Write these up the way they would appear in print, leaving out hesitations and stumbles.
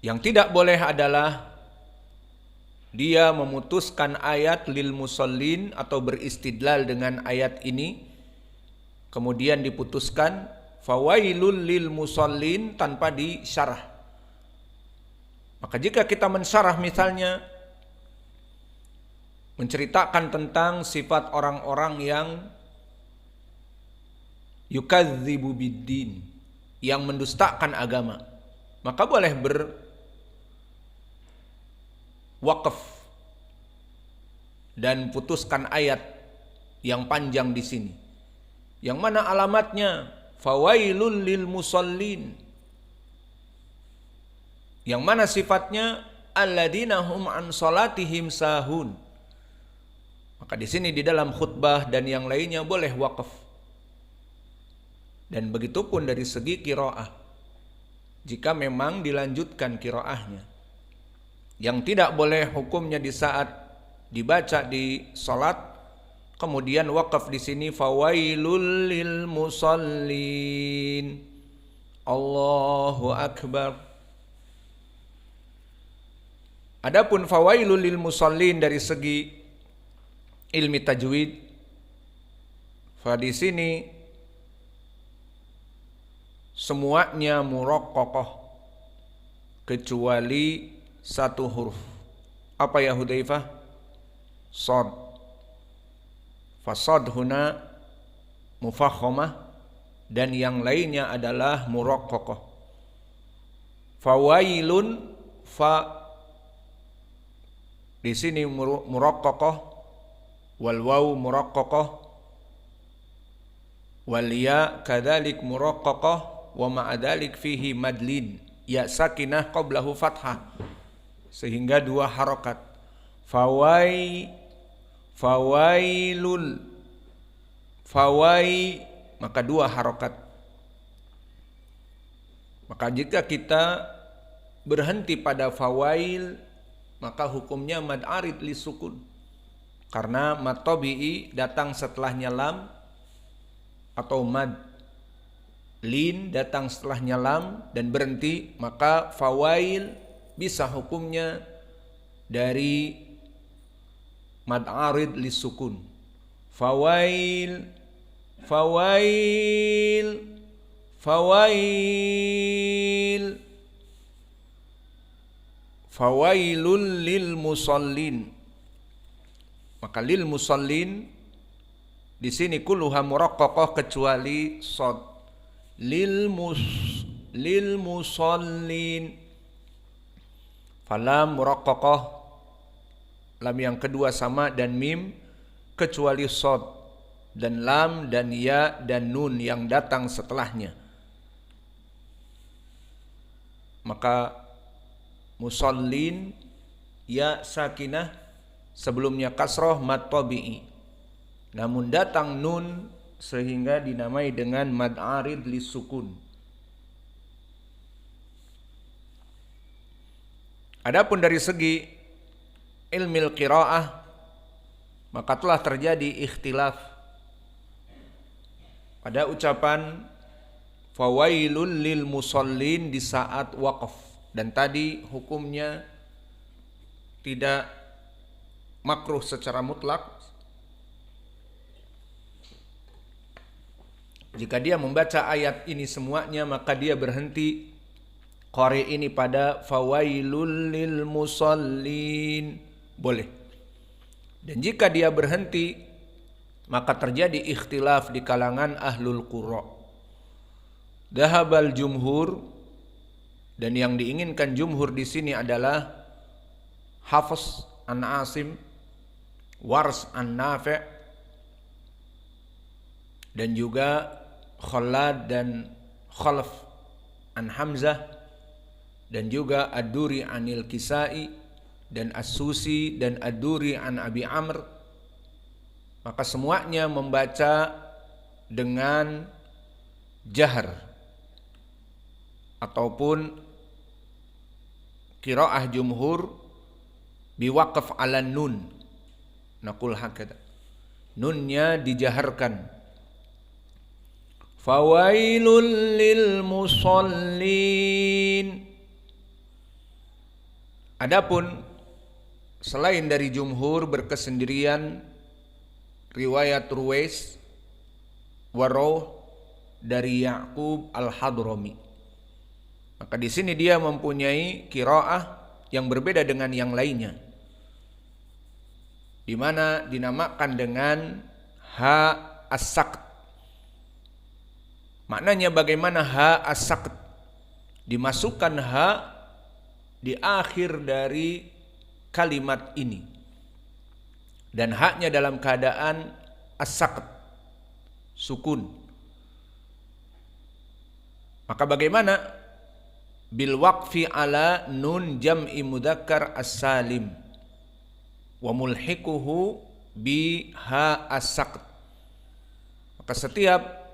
Yang tidak boleh adalah dia memutuskan ayat lil musallin atau beristidlal dengan ayat ini, kemudian diputuskan fawailul lil musallin tanpa disyarah. Maka jika kita mensyarah misalnya menceritakan tentang sifat orang-orang yang yukadzibu biddin, yang mendustakan agama, maka boleh berwakaf dan putuskan ayat yang panjang di sini. Yang mana alamatnya fawailul lil musallin. Yang mana sifatnya alladzina hum an salatihim sahun. Maka di sini di dalam khutbah dan yang lainnya boleh wakaf. Dan begitu pun dari segi qiraah. Jika memang dilanjutkan qiraahnya. Yang tidak boleh hukumnya di saat dibaca di salat, kemudian wakaf di sini fawailul lil musallin. Allahu akbar. Adapun fawailul lil musallin dari segi ilmi tajwid, di sini semuanya muraqqaqah kecuali satu huruf. Apa ya Hudzaifah? Shad. Fasad huna mufakhamah dan yang lainnya adalah muraqqaqah. Fawailun di sini muraqqaqah, wal waw muraqqaqah, wal ya kadzalik muraqqaqah, wa ma'a dzalik fihi madlin, ya sakinah qablahu fathah, sehingga dua harakat. Fawailul, maka dua harakat. Maka jika kita berhenti pada fawail, maka hukumnya mad arid li sukun. Karena mad tabi'i datang setelahnya lam, atau mad lin datang setelahnya lam dan berhenti, maka fawail bisa hukumnya dari mad arid li sukun. Fawailul lil musallin. Maka lil musallin di sini kulluha muraqqaqah kecuali shad. Lil musallin. Falam muraqqaqah, lam yang kedua sama, dan mim kecuali shad, dan lam dan ya dan nun yang datang setelahnya. Maka musallin ya sakinah, sebelumnya kasroh mad tabi'i, namun datang nun sehingga dinamai dengan mad arid li sukun. Adapun dari segi ilmil qiraah, maka telah terjadi ikhtilaf pada ucapan fawailul lil musallin di saat waqaf, dan tadi hukumnya tidak makruh secara mutlak jika dia membaca ayat ini semuanya, maka dia berhenti qari ini pada fawailul lil musallin, boleh. Dan jika dia berhenti, maka terjadi ikhtilaf di kalangan ahlul qura. Dhahabal jumhur, dan yang diinginkan jumhur di sini adalah Hafs an Asim, Wars an Nafi', dan juga Khalad dan Khalaf an Hamzah, dan juga Ad-Duri anil Kisai, dan As-Susi dan Ad-Duri an Abi Amr. Maka semuanya membaca dengan jahar ataupun qiraah jumhur biwaqaf ala nun. Naqul hakada, nunnya dijaharkan. Fawailul lil musallin. Adapun selain dari jumhur berkesendirian riwayat Ruwais Waroh dari Ya'qub Al-Hadrami. Maka di sini dia mempunyai qiraah yang berbeda dengan yang lainnya, di mana dinamakan dengan ha as-saqt. Maknanya bagaimana ha as-saqt? Dimasukkan ha di akhir dari kalimat ini, dan haknya dalam keadaan as-saqt, sukun. Maka bagaimana? Bil waqfi ala nun jam'i mudzakkar as-salim wa mulhiquhu bi ha as-saqt. Maka setiap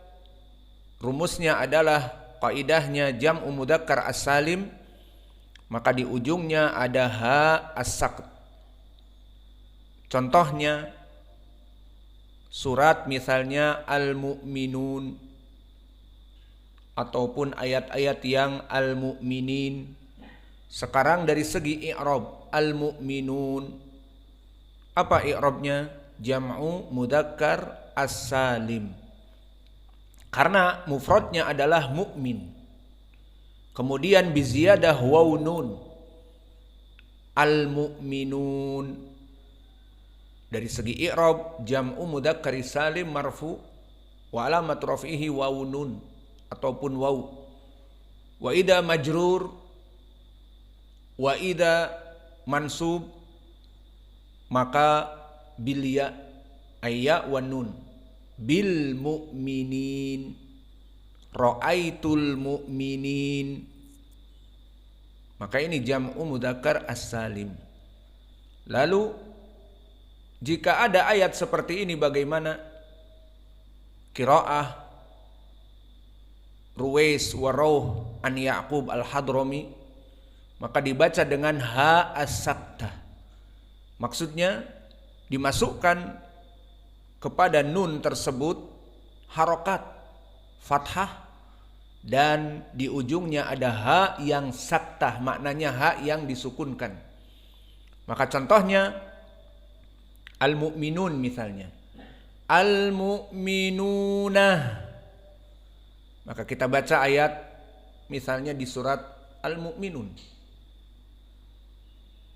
rumusnya adalah kaidahnya jam'u mudzakkar as-salim, maka di ujungnya ada ha as-saqt. Contohnya surat misalnya Al-Mu'minun ataupun ayat-ayat yang Al-Mu'minin. Sekarang dari segi i'rab, Al-Mu'minun, apa i'rabnya? Jam'u mudzakkar as-salim, karena mufradnya adalah mu'min. Kemudian biziyadah waw nun, Al-Mu'minun. Dari segi i'rab, jam'u mudzakkar salim marfu wa alamat raf'ihi waw nun ataupun waw. Wa idza majrur wa idza mansub maka bil ya ayya wa nun. Bil mu'minin, ra'aitul mu'minin. Maka ini jam'u mudzakkar as-salim. Lalu jika ada ayat seperti ini, bagaimana? Qiraah Ruwais Waroh an Ya'qub Al-Hadrami, maka dibaca dengan ha as-saktah. Maksudnya dimasukkan kepada nun tersebut harokat fathah, dan di ujungnya ada ha yang saktah, maknanya ha yang disukunkan. Maka contohnya Al-Mu'minun misalnya, Al-Mu'minunah. Maka kita baca ayat misalnya di surat Al-Mu'minun.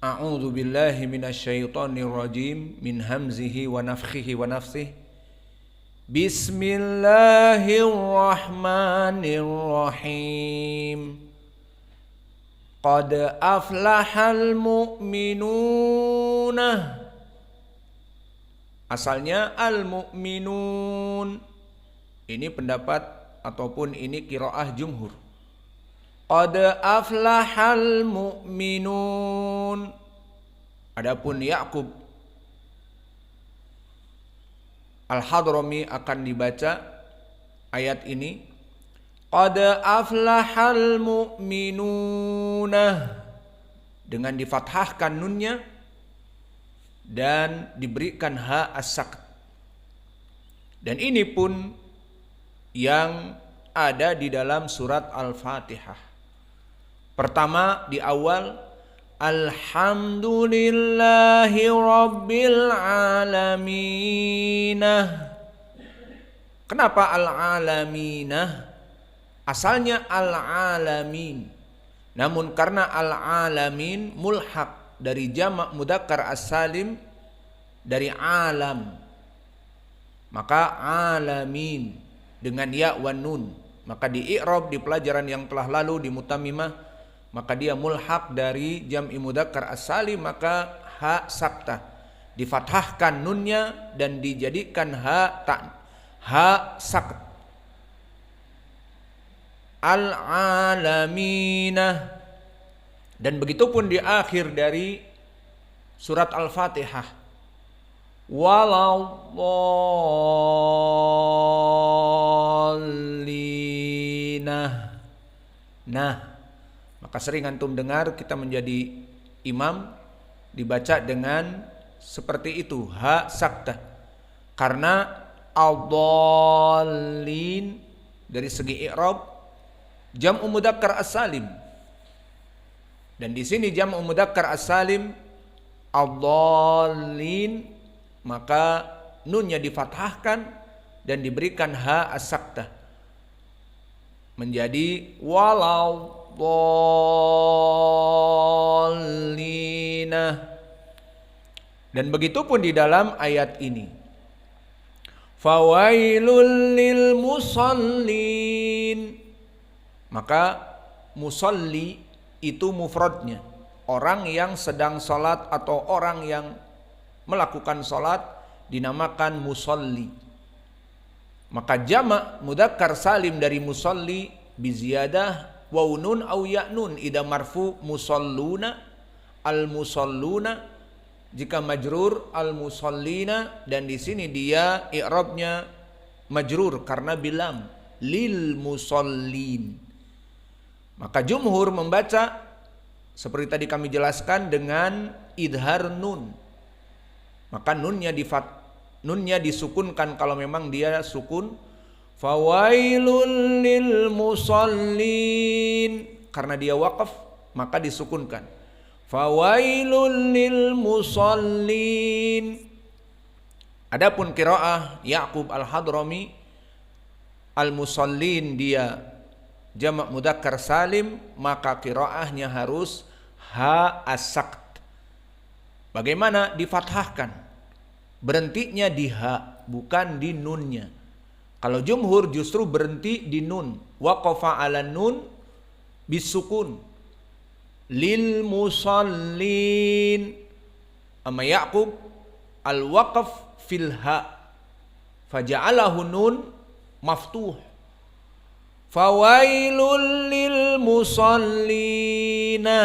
A'udzu billahi minasyaitonir rajim min hamzihi wa nafthihi wa nafsihi. Bismillahirrahmanirrahim. Qad aflahal mu'minuna. Asalnya al-mu'minun. Ini pendapat ataupun ini qiraah jumhur. Qad aflahal mu'minun. Adapun Ya'qub Al-Hadrami akan dibaca ayat ini qad aflahal mu'minuna dengan difathahkan nunnya dan diberikan ha as-saqt. Dan ini pun yang ada di dalam surat Al-Fatihah. Pertama di awal, Alhamdulillahi Rabbil Alaminah. Kenapa Al-Alaminah? Asalnya Al-Alamin, namun karena Al-Alamin mulhaq dari jamak mudzakkar as-salim dari alam, maka alamin dengan ya wa nun. Maka di i'rab di pelajaran yang telah lalu di mutammimah, maka dia mulhaq dari jam'i mudzakkar as-salim, maka ha saktah, difathahkan nunnya dan dijadikan ha sakt. Al-alamina. Dan begitu pun di akhir dari surat Al-Fatihah, waladhdallina. Nah, maka sering antum dengar kita menjadi imam dibaca dengan seperti itu, ha saktah, karena ad-dallin dari segi i'rab jam'u mudzakkar as-salim, Dan di sini jam'u mudzakkar as-salim ad-dallin, maka nunnya difathahkan dan diberikan ha as-saktah menjadi walau dhallina. Dan begitu pun di dalam ayat ini. Fawailul lil musallin. Maka musalli itu mufradnya, orang yang sedang salat atau orang yang melakukan salat dinamakan musalli. Maka jamak mudzakkar salim dari musalli biziyadah waunun au ya'nun idza marfu musalluna al musalluna, jika majrur al musallina, dan di sini dia i'rabnya majrur karena bilam lil musallin. Maka jumhur membaca seperti tadi kami jelaskan dengan idhar nun. Maka nunnya disukunkan kalau memang dia sukun. Fawailul lil musallin, karena dia waqaf maka disukunkan. Fawailul lil musallin. Adapun qiraah Ya'qub al-Hadrami, al-musallin dia jamak mudzakkar salim, maka qiraahnya harus ha as-sakt. Bagaimana? Difathahkan. Berhentinya di ha, bukan di nunnya. Kalau jumhur justru berhenti di nun. Waqafa ala nun bisukun. Lil musallin. Amma Ya'qub al-waqaf fil ha, faja'alahu nun maftuh. Fawailul lil musallina.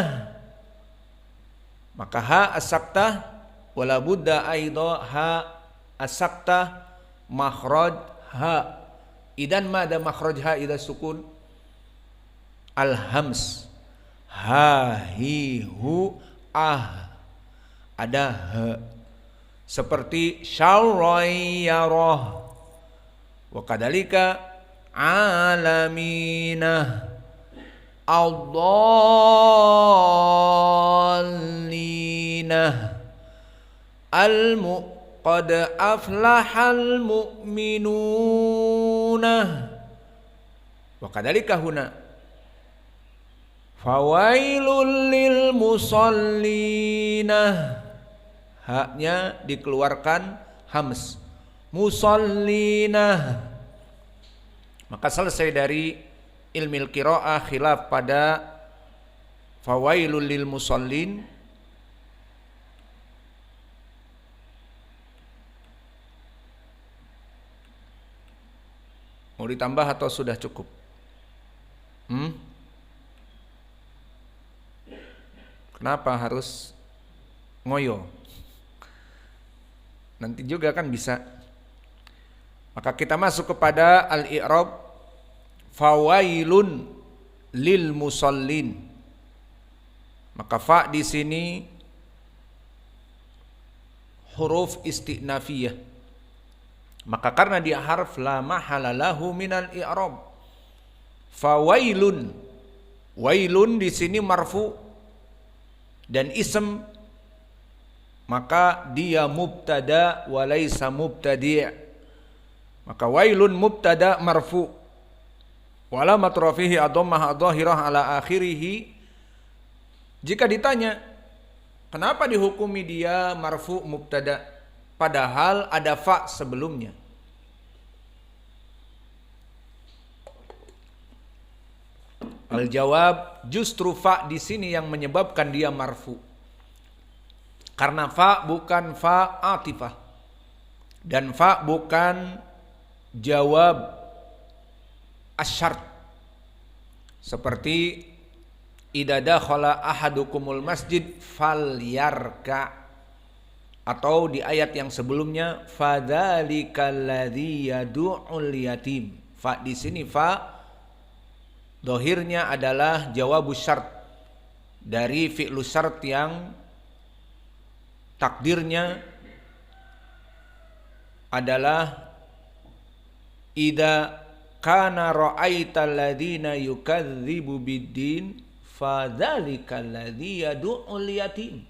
Maka ha as-saktah wala budda aidha ha as-saktah makhraj ha. Idan mada makhraj ha idza sukun? Al-hams. Ha hi hu ah. Ada ha. Seperti syarrayyarah. Wa kadzalika alamina ad-dallina qad aflahal mu'minuna. Wa kadzalika huna fawailul lil musallina, haknya dikeluarkan hams, musallina. Maka selesai dari ilmil qiraah khilaf pada fawailul lil musallin. Mau ditambah atau sudah cukup? Kenapa harus ngoyo? Nanti juga kan bisa. Maka kita masuk kepada al-i'rab fawailun lil musallin. Maka fa di sini huruf istinafiyah. Maka karena dia harf la mahala lahu minal i'rab. Fawailun. Wailun di sini marfu dan ism, maka dia mubtada wa laisa mubtadi'. Maka wailun mubtada marfu wa alamat rafihi ad-dhammah adh-dhahirah ala akhirih. Jika ditanya kenapa dihukumi dia marfu mubtada padahal ada fa sebelumnya, al-jawab justru fa di sini yang menyebabkan dia marfu. Karena fa bukan fa atifah dan fa bukan jawab asyart. Seperti idza dakhala ahadukumul masjid falyarka, atau di ayat yang sebelumnya fadzalikal ladzi yad'ul yatim. Fa di sini fa dohirnya adalah jawabus syart dari fi'lu syart yang takdirnya adalah idza kana ra'aital ladzina yukadzibu biddin fadzalikal ladzi yad'ul yatim.